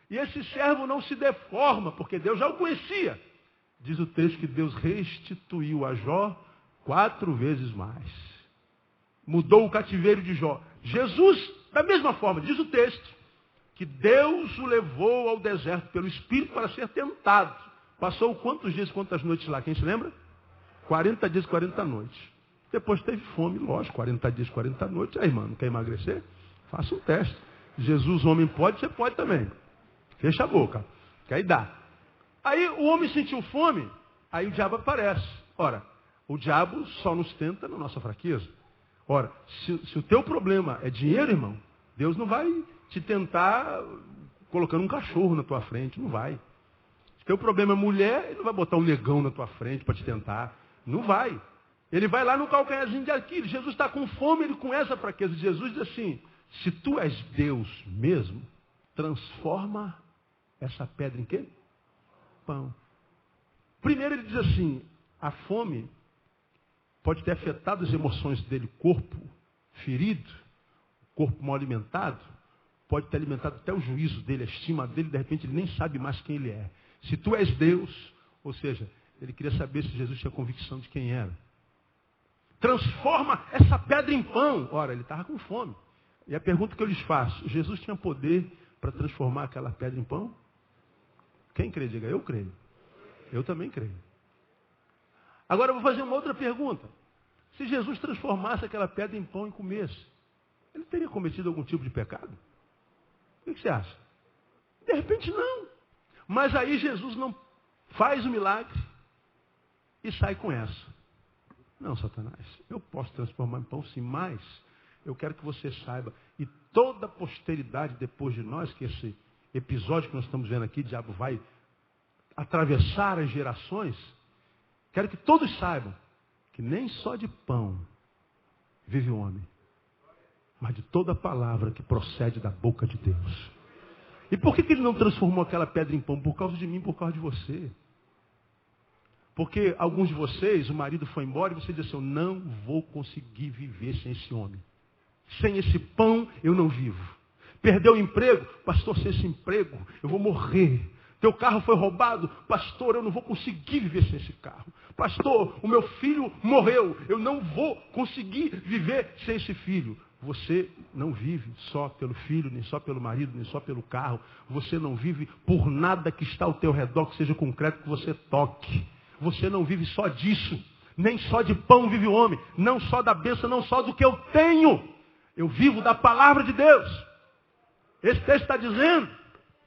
E esse servo não se deforma, porque Deus já o conhecia. Diz o texto que Deus restituiu a Jó 4 vezes mais. Mudou o cativeiro de Jó. Jesus, da mesma forma, diz o texto, que Deus o levou ao deserto pelo Espírito para ser tentado. Passou quantos dias, quantas noites lá? Quem se lembra? 40 dias, 40 noites. Depois teve fome, lógico, 40 dias, 40 noites. Aí, irmão, não quer emagrecer? Faça um teste. Jesus, homem, pode, você pode também. Fecha a boca, que aí dá. Aí o homem sentiu fome, aí o diabo aparece. Ora, o diabo só nos tenta na nossa fraqueza. Ora, se o teu problema é dinheiro, irmão, Deus não vai te tentar colocando um cachorro na tua frente, não vai. Se o teu problema é mulher, ele não vai botar um negão na tua frente para te tentar. Não vai. Ele vai lá no calcanharzinho de Aquiles. Jesus está com fome, ele com essa fraqueza. Jesus diz assim, se tu és Deus mesmo, transforma essa pedra em quê? Pão. Primeiro ele diz assim, a fome pode ter afetado as emoções dele, corpo ferido, corpo mal alimentado, pode ter alimentado até o juízo dele, a estima dele, de repente ele nem sabe mais quem ele é. Se tu és Deus, ou seja, ele queria saber se Jesus tinha convicção de quem era. Transforma essa pedra em pão. Ora, ele estava com fome. E a pergunta que eu lhes faço, Jesus tinha poder para transformar aquela pedra em pão? Quem crê? Diga, eu creio. Eu também creio. Agora eu vou fazer uma outra pergunta. Se Jesus transformasse aquela pedra em pão e comesse, ele teria cometido algum tipo de pecado? O que você acha? De repente não. Mas aí Jesus não faz o milagre e sai com essa. Não, Satanás, eu posso transformar em pão sim, mas eu quero que você saiba, e toda a posteridade depois de nós, que esse episódio que nós estamos vendo aqui, o diabo vai atravessar as gerações, quero que todos saibam que nem só de pão vive o homem, mas de toda a palavra que procede da boca de Deus. E por que ele não transformou aquela pedra em pão? Por causa de mim, por causa de você. Porque alguns de vocês, o marido foi embora e você disse assim, eu não vou conseguir viver sem esse homem. Sem esse pão eu não vivo. Perdeu o emprego? Pastor, sem esse emprego eu vou morrer. Teu carro foi roubado? Pastor, eu não vou conseguir viver sem esse carro. Pastor, o meu filho morreu. Eu não vou conseguir viver sem esse filho. Você não vive só pelo filho, nem só pelo marido, nem só pelo carro. Você não vive por nada que está ao teu redor, que seja concreto, que você toque. Você não vive só disso. Nem só de pão vive o homem. Não só da bênção, não só do que eu tenho. Eu vivo da palavra de Deus. Esse texto está dizendo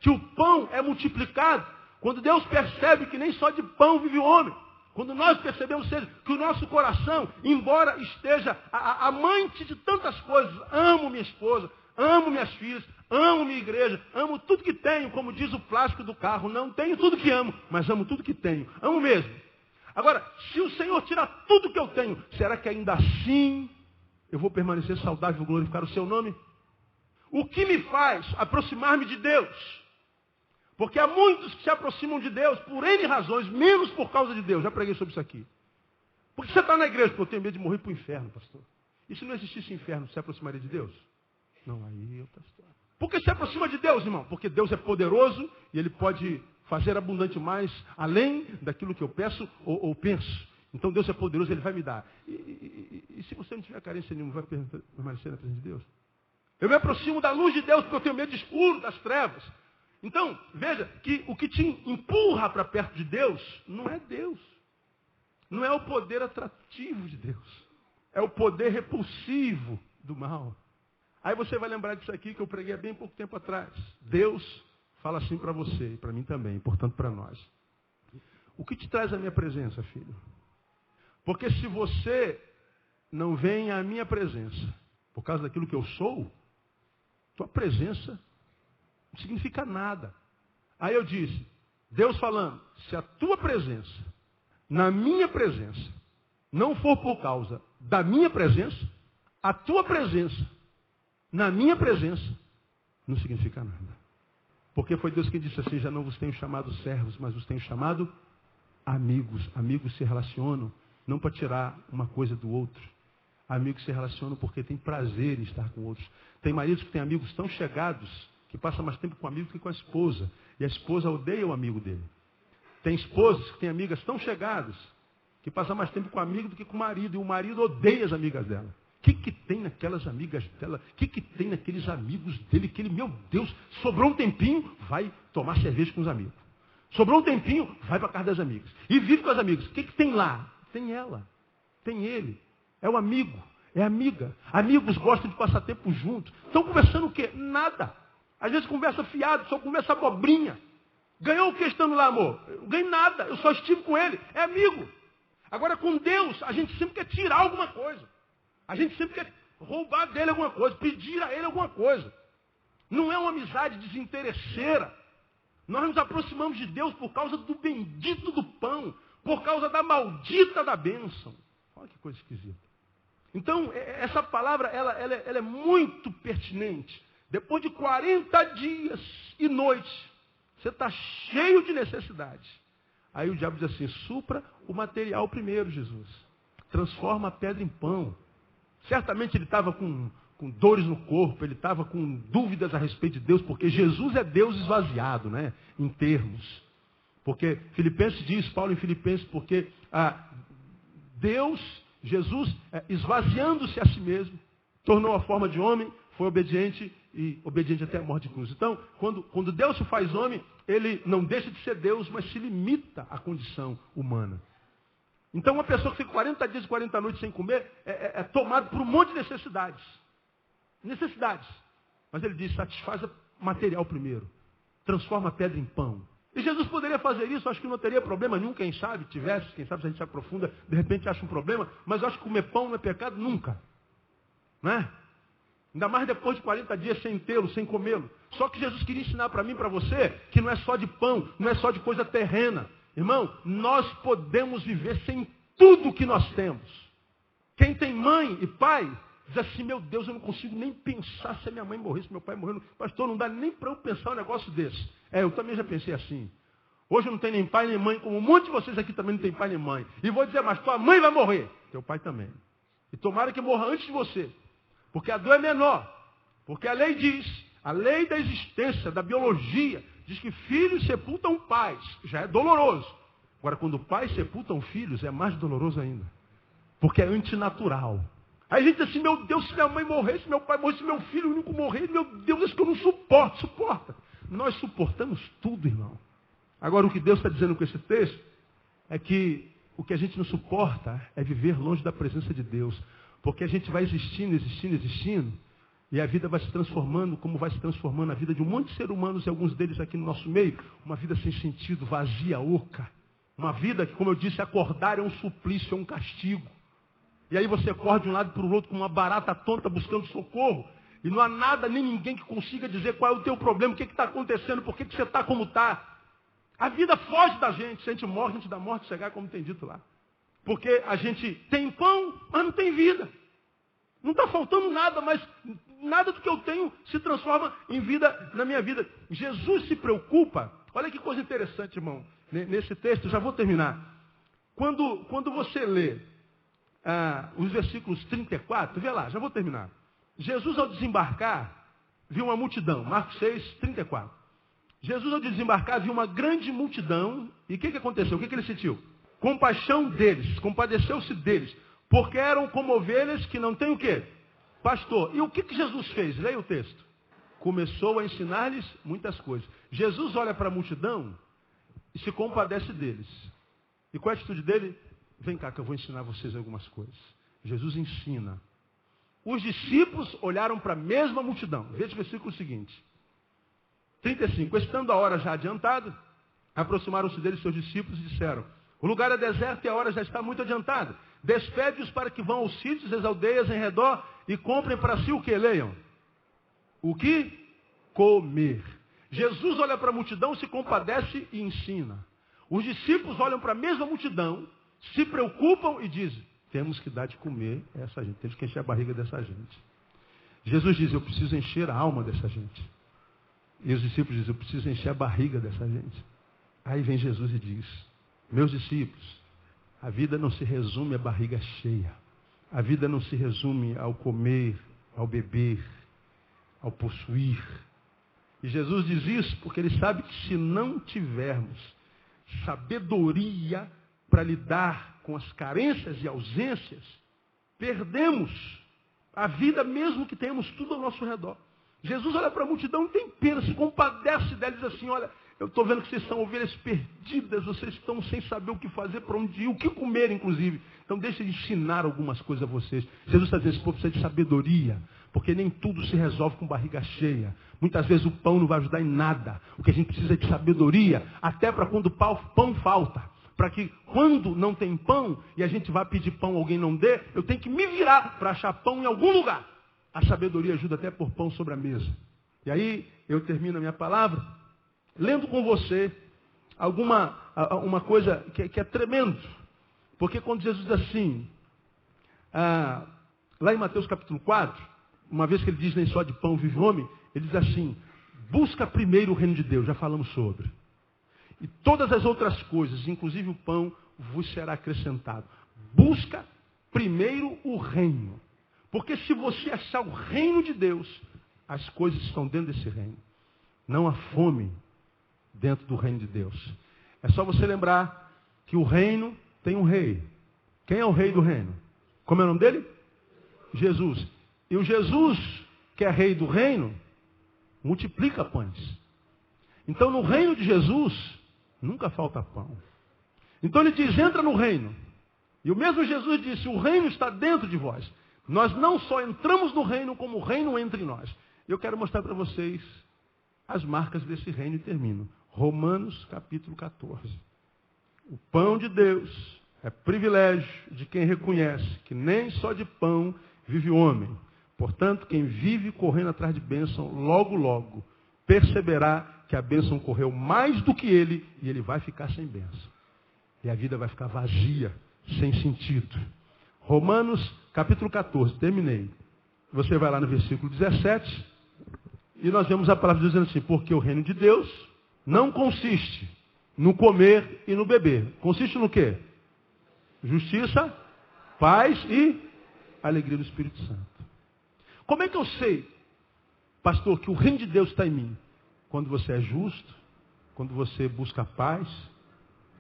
que o pão é multiplicado. Quando Deus percebe que nem só de pão vive o homem. Quando nós percebemos que o nosso coração, embora esteja amante de tantas coisas, amo minha esposa, amo minhas filhas, amo minha igreja, amo tudo que tenho, como diz o plástico do carro. Não tenho tudo que amo, mas amo tudo que tenho. Amo mesmo. Agora, se o Senhor tirar tudo que eu tenho, será que ainda assim eu vou permanecer saudável e glorificar o seu nome? O que me faz aproximar-me de Deus? Porque há muitos que se aproximam de Deus por N razões, menos por causa de Deus. Já preguei sobre isso aqui. Por que você está na igreja? Porque eu tenho medo de morrer para o inferno, pastor. E se não existisse inferno, você se aproximaria de Deus? Não, aí eu, pastor. Por que se aproxima de Deus, irmão? Porque Deus é poderoso e Ele pode fazer abundante mais, além daquilo que eu peço ou penso. Então Deus é poderoso, Ele vai me dar. E se você não tiver carência nenhuma, vai permanecer na presença de Deus? Eu me aproximo da luz de Deus porque eu tenho medo de escuro, das trevas. Então, veja que o que te empurra para perto de Deus não é Deus. Não é o poder atrativo de Deus. É o poder repulsivo do mal. Aí você vai lembrar disso aqui que eu preguei há bem pouco tempo atrás. Deus fala assim para você e para mim também, portanto para nós. O que te traz a minha presença, filho? Porque se você não vem à minha presença por causa daquilo que eu sou, tua presença não significa nada. Aí eu disse, Deus falando, se a tua presença, na minha presença, não for por causa da minha presença, a tua presença, na minha presença, não significa nada. Porque foi Deus que disse assim, já não vos tenho chamado servos, mas vos tenho chamado amigos. Amigos se relacionam, não para tirar uma coisa do outro. Amigos se relacionam porque tem prazer em estar com outros. Tem maridos que têm amigos tão chegados que passa mais tempo com o amigo que com a esposa. E a esposa odeia o amigo dele. Tem esposas que têm amigas tão chegadas que passa mais tempo com o amigo do que com o marido. E o marido odeia as amigas dela. O que tem naquelas amigas dela? O que tem naqueles amigos dele? Que ele, meu Deus, sobrou um tempinho, vai tomar cerveja com os amigos. Sobrou um tempinho, vai para a casa das amigas. E vive com as amigas. O que tem lá? Tem ela. Tem ele. É o amigo. É a amiga. Amigos gostam de passar tempo juntos. Estão conversando o quê? Nada. Às vezes conversa fiado, só conversa abobrinha. Ganhou o que estando lá, amor? Eu ganhei nada, eu só estive com ele. É amigo. Agora com Deus, a gente sempre quer tirar alguma coisa. A gente sempre quer roubar dele alguma coisa, pedir a ele alguma coisa. Não é uma amizade desinteresseira. Nós nos aproximamos de Deus por causa do bendito do pão, por causa da maldita da bênção. Olha que coisa esquisita. Então, essa palavra, ela é muito pertinente. Depois de 40 dias e noites, você está cheio de necessidade. Aí o diabo diz assim, supra o material primeiro, Jesus. Transforma a pedra em pão. Certamente ele estava com dores no corpo, ele estava com dúvidas a respeito de Deus, porque Jesus é Deus esvaziado, né? Em termos. Porque Filipenses diz, Paulo em Filipenses, porque Deus, Jesus, esvaziando-se a si mesmo, tornou a forma de homem, foi obediente e obediente até a morte de cruz. Então, quando Deus se faz homem, ele não deixa de ser Deus, mas se limita à condição humana. Então, uma pessoa que fica 40 dias e 40 noites sem comer, é tomada por um monte de necessidades. Necessidades. Mas ele diz, satisfaz o material primeiro. Transforma a pedra em pão. E Jesus poderia fazer isso, acho que não teria problema nenhum, quem sabe, tivesse, quem sabe se a gente se aprofunda, de repente acha um problema, mas eu acho que comer pão não é pecado nunca. Né? Ainda mais depois de 40 dias sem tê-lo, sem comê-lo. Só que Jesus queria ensinar para mim e para você que não é só de pão, não é só de coisa terrena. Irmão, nós podemos viver sem tudo que nós temos. Quem tem mãe e pai, diz assim, meu Deus, eu não consigo nem pensar se a minha mãe morrer, se meu pai morrer. Pastor, não dá nem para eu pensar um negócio desse. Eu também já pensei assim. Hoje eu não tenho nem pai nem mãe, como um monte de vocês aqui também não tem pai nem mãe. E vou dizer, mas tua mãe vai morrer. Teu pai também. E tomara que morra antes de você. Porque a dor é menor. Porque a lei diz, a lei da existência, da biologia, diz que filhos sepultam pais. Já é doloroso. Agora, quando pais sepultam filhos, é mais doloroso ainda. Porque é antinatural. Aí a gente diz assim, meu Deus, se minha mãe morrer, se meu pai morrer, se meu filho único morrer, meu Deus, isso que eu não suporto. Suporta. Nós suportamos tudo, irmão. Agora, o que Deus está dizendo com esse texto é que o que a gente não suporta é viver longe da presença de Deus. Porque a gente vai existindo, existindo, existindo, e a vida vai se transformando, como vai se transformando a vida de um monte de seres humanos, e alguns deles aqui no nosso meio, uma vida sem sentido, vazia, oca. Uma vida que, como eu disse, acordar é um suplício, é um castigo. E aí você corre de um lado para o outro com uma barata tonta buscando socorro, e não há nada, nem ninguém que consiga dizer qual é o teu problema, o que está acontecendo, por que você está como está. A vida foge da gente, se a gente morre, antes da morte chegar, como tem dito lá. Porque a gente tem pão, mas não tem vida. Não está faltando nada, mas nada do que eu tenho se transforma em vida na minha vida. Jesus se preocupa. Olha que coisa interessante, irmão. Nesse texto, já vou terminar. Quando você lê os versículos 34, vê lá, já vou terminar. Jesus, ao desembarcar, viu uma multidão. Marcos 6, 34. Jesus, ao desembarcar, viu uma grande multidão. E o que aconteceu? O que ele sentiu? Compaixão deles, compadeceu-se deles, porque eram como ovelhas que não têm o quê? Pastor. E o que Jesus fez? Leia o texto. Começou a ensinar-lhes muitas coisas. Jesus olha para a multidão e se compadece deles. E qual é a atitude dele? Vem cá que eu vou ensinar vocês algumas coisas. Jesus ensina. Os discípulos olharam para a mesma multidão. Veja o versículo seguinte. 35. Estando a hora já adiantada, aproximaram-se deles seus discípulos e disseram, o lugar é deserto e a hora já está muito adiantada. Despede-os para que vão aos sítios e às aldeias em redor e comprem para si o que? Leiam. O que? Comer. Jesus olha para a multidão, se compadece e ensina. Os discípulos olham para a mesma multidão, se preocupam e dizem, temos que dar de comer a essa gente, temos que encher a barriga dessa gente. Jesus diz, eu preciso encher a alma dessa gente. E os discípulos dizem, eu preciso encher a barriga dessa gente. Aí vem Jesus e diz, meus discípulos, a vida não se resume à barriga cheia. A vida não se resume ao comer, ao beber, ao possuir. E Jesus diz isso porque ele sabe que se não tivermos sabedoria para lidar com as carências e ausências, perdemos a vida mesmo que tenhamos tudo ao nosso redor. Jesus olha para a multidão, não tem pena, se compadece dela e diz assim, olha, eu estou vendo que vocês são ovelhas perdidas, vocês estão sem saber o que fazer, para onde ir, o que comer, inclusive. Então deixa eu ensinar algumas coisas a vocês. Jesus está dizendo, esse povo precisa de sabedoria, porque nem tudo se resolve com barriga cheia. Muitas vezes o pão não vai ajudar em nada. O que a gente precisa é de sabedoria, até para quando o pão falta. Para que quando não tem pão, e a gente vai pedir pão, alguém não dê, eu tenho que me virar para achar pão em algum lugar. A sabedoria ajuda até a pôr pão sobre a mesa. E aí eu termino a minha palavra lendo com você uma coisa que é tremendo. Porque quando Jesus diz assim, lá em Mateus capítulo 4, uma vez que ele diz nem só de pão vive o homem, ele diz assim, busca primeiro o reino de Deus, já falamos sobre. E todas as outras coisas, inclusive o pão, vos será acrescentado. Busca primeiro o reino. Porque se você achar o reino de Deus, as coisas estão dentro desse reino. Não há fome dentro do reino de Deus. É só você lembrar que o reino tem um rei. Quem é o rei do reino? Como é o nome dele? Jesus. E o Jesus, que é rei do reino, multiplica pães. Então no reino de Jesus, nunca falta pão. Então ele diz, entra no reino. E o mesmo Jesus disse, o reino está dentro de vós. Nós não só entramos no reino, como o reino entra em nós. Eu quero mostrar para vocês as marcas desse reino e termino. Romanos capítulo 14. O pão de Deus é privilégio de quem reconhece que nem só de pão vive o homem. Portanto, quem vive correndo atrás de bênção, logo, logo, perceberá que a bênção correu mais do que ele e ele vai ficar sem bênção. E a vida vai ficar vazia, sem sentido. Romanos capítulo 14, terminei. Você vai lá no versículo 17 e nós vemos a palavra dizendo assim, porque o reino de Deus não consiste no comer e no beber. Consiste no quê? Justiça, paz e alegria do Espírito Santo. Como é que eu sei, pastor, que o reino de Deus está em mim? Quando você é justo, quando você busca paz,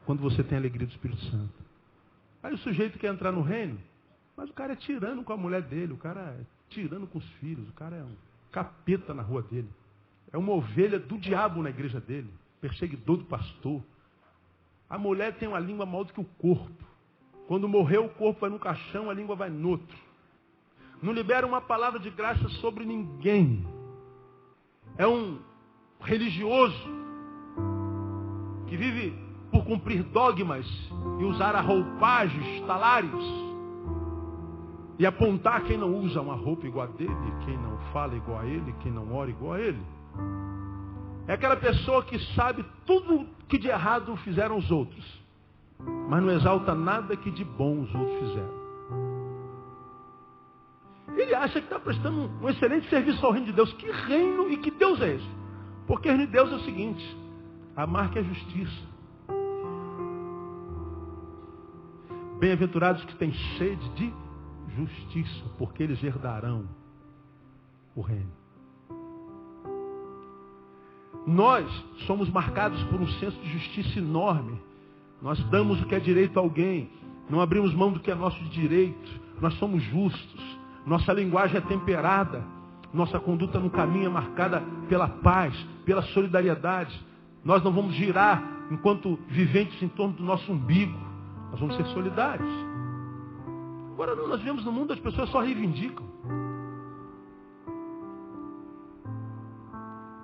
quando você tem a alegria do Espírito Santo. Aí o sujeito quer entrar no reino, mas o cara é tirano com a mulher dele, o cara é tirano com os filhos, o cara é um capeta na rua dele. É uma ovelha do diabo na igreja dele, perseguidor do pastor. A mulher tem uma língua maior do que o corpo. Quando morreu, o corpo vai no caixão, a língua vai no outro. Não libera uma palavra de graça sobre ninguém. É um religioso que vive por cumprir dogmas e usar a roupagens, talários, e apontar quem não usa uma roupa igual a dele, quem não fala igual a ele, quem não ora igual a ele. É aquela pessoa que sabe tudo que de errado fizeram os outros, mas não exalta nada que de bom os outros fizeram. Ele acha que está prestando um excelente serviço ao reino de Deus. Que reino e que Deus é esse? Porque o reino de Deus é o seguinte, amar que é justiça. Bem-aventurados que têm sede de justiça, porque eles herdarão o reino. Nós somos marcados por um senso de justiça enorme. Nós damos o que é direito a alguém, não abrimos mão do que é nosso direito. Nós somos justos, nossa linguagem é temperada, nossa conduta no caminho é marcada pela paz, pela solidariedade. Nós não vamos girar enquanto viventes em torno do nosso umbigo. Nós vamos ser solidários. Agora nós vivemos num mundo, as pessoas só reivindicam.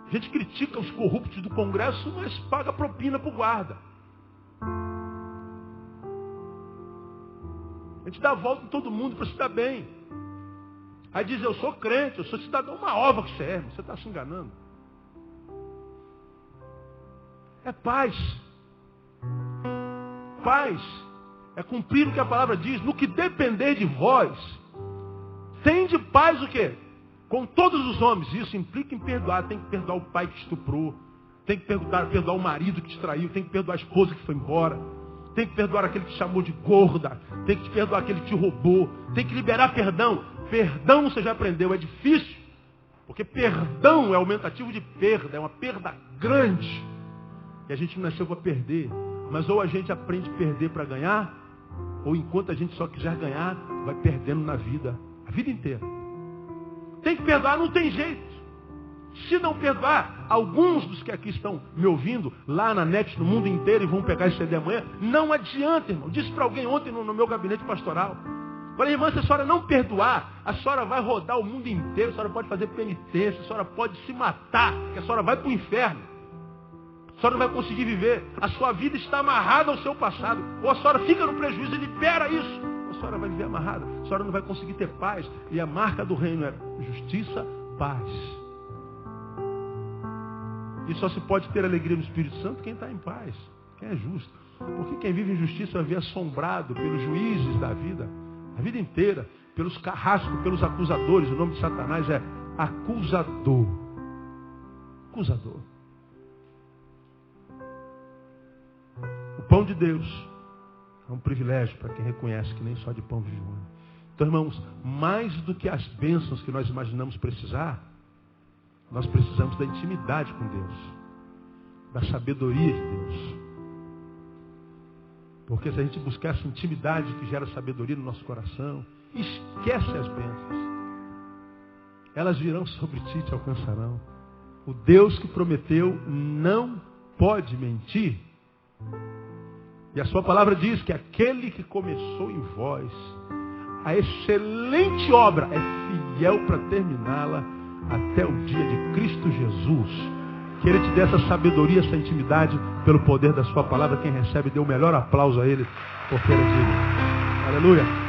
A gente critica os corruptos do Congresso, mas paga propina para o guarda. A gente dá a volta em todo mundo para se dar bem. Aí diz, eu sou crente, eu sou cidadão, uma ova que serve. Você está se enganando. É paz. Paz é cumprir o que a palavra diz. No que depender de vós, tende paz o quê? Com todos os homens. Isso implica em perdoar. Tem que perdoar o pai que estuprou. Tem que perdoar o marido que te traiu. Tem que perdoar a esposa que foi embora. Tem que perdoar aquele que te chamou de gorda. Tem que perdoar aquele que te roubou. Tem que liberar perdão. Perdão você já aprendeu. É difícil. Porque perdão é aumentativo de perda. É uma perda grande. E a gente não nasceu para perder. Mas ou a gente aprende a perder para ganhar, ou enquanto a gente só quiser ganhar, vai perdendo na vida. A vida inteira. Tem que perdoar, não tem jeito. Se não perdoar, alguns dos que aqui estão me ouvindo, lá na net, no mundo inteiro, e vão pegar esse CD amanhã, não adianta, irmão. Disse para alguém ontem no meu gabinete pastoral. Falei, irmã, se a senhora não perdoar, a senhora vai rodar o mundo inteiro, a senhora pode fazer penitência, a senhora pode se matar, que a senhora vai para o inferno. A senhora não vai conseguir viver. A sua vida está amarrada ao seu passado. Ou a senhora fica no prejuízo e libera isso. Ou a senhora vai viver amarrada. A senhora não vai conseguir ter paz. E a marca do reino é justiça, paz. E só se pode ter alegria no Espírito Santo quem está em paz. Quem é justo. Porque quem vive em justiça vai ver assombrado pelos juízes da vida. A vida inteira. Pelos carrascos, pelos acusadores. O nome de Satanás é acusador. Acusador. O pão de Deus é um privilégio para quem reconhece que nem só de pão vive o homem. Então, irmãos, mais do que as bênçãos que nós imaginamos precisar, nós precisamos da intimidade com Deus, da sabedoria de Deus. Porque se a gente buscar essa intimidade que gera sabedoria no nosso coração, esquece as bênçãos. Elas virão sobre ti e te alcançarão. O Deus que prometeu não pode mentir. E a sua palavra diz que aquele que começou em vós a excelente obra é fiel para terminá-la até o dia de Cristo Jesus. Que Ele te dê essa sabedoria, essa intimidade pelo poder da sua palavra. Quem recebe, dê o melhor aplauso a Ele, porque Ele é digno. Aleluia.